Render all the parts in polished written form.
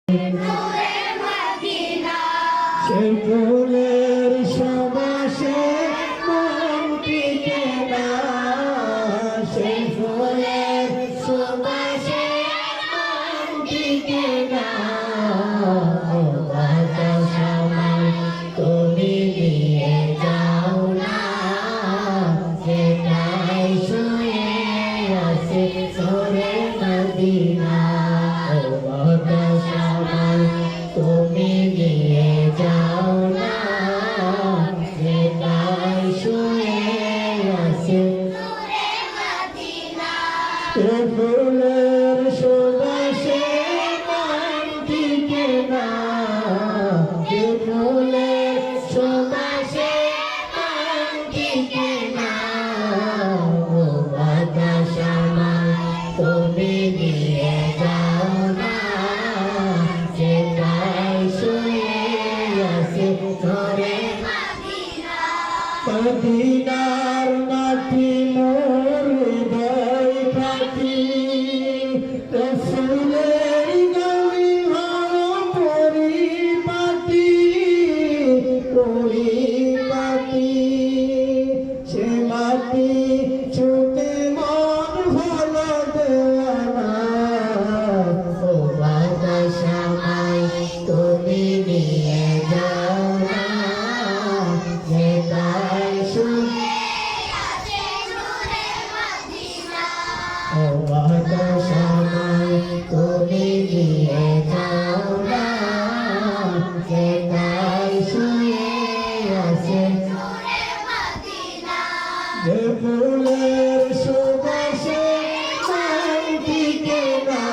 সেই ফুলের সুবাসে মন টিকে না, সেই ফুলের সুবাসে মন টিকে না। সময় তুমি দিয়ে যাও না, সেটাই শুয়ে আছে সোরে মদিনা। সময় তুমি দিয়ে যাও না, সেটাই শুয়ে আছে সোরে মদিনা। ফুলের সুবাসে মন টিকে না, ফুলের সুবাসে মন টিকে না। সময় তুমি দিয়ে যাও না, সেটাই শুয়ে আছে সোরে মদিনা। মদিনার মাটি মোর হৃদয় পাখি, রসুলের গলি ভালো পরিপাটি, পরিপাটি। সে মাটি ছুটে মন ভালো দেওয়ানা। ও সময় তুমি নিয়ে যাও না, সেটাই শুয়ে আছে সোরে মদিনা। ও সময় তুমি নিয়ে যাও না, সেটাই শুয়ে আছে সোরে মদিনা। যে ফুলের সুবাসে মন টিকে না,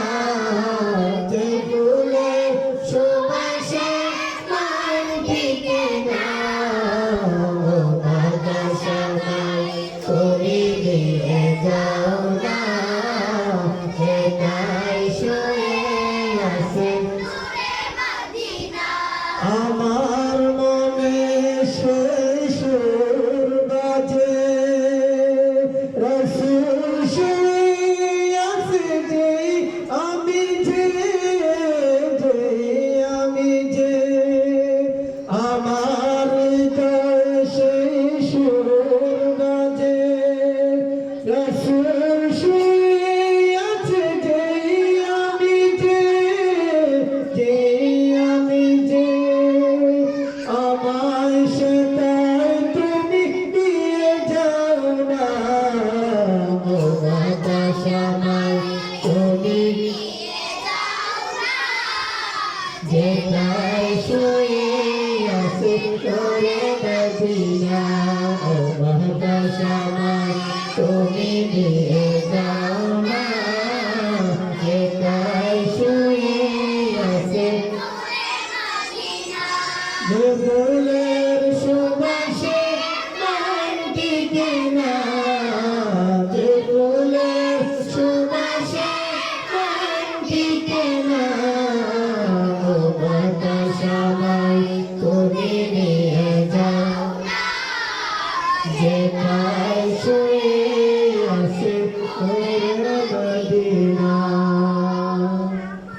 যে ফুলের সুবাসে মন টিকে না। সময় তুমি দিয়ে যাও না, সেটাই শুয়ে আছে সোরে মদিনা। আমার মনে সেই সুর বাজে, রসুল শুয়ে আছে যে, আমি যে, আমি যে। আমার হৃদয় সেই সুর বাজে, রসুল শুয়ে আছে যে, আমি যে, আমি যে। আমায় সেটাই তুমি দিয়ে যাও না, সময় তুমি দিয়ে যাও না, যেটাই শুয়ে আছে সোরে মদিনা। সময় তুমি দিয়ে যাও না, যেটাই শুয়ে আছে সোরে মদিনা। যে ফুলের সুবাসে মন টিকে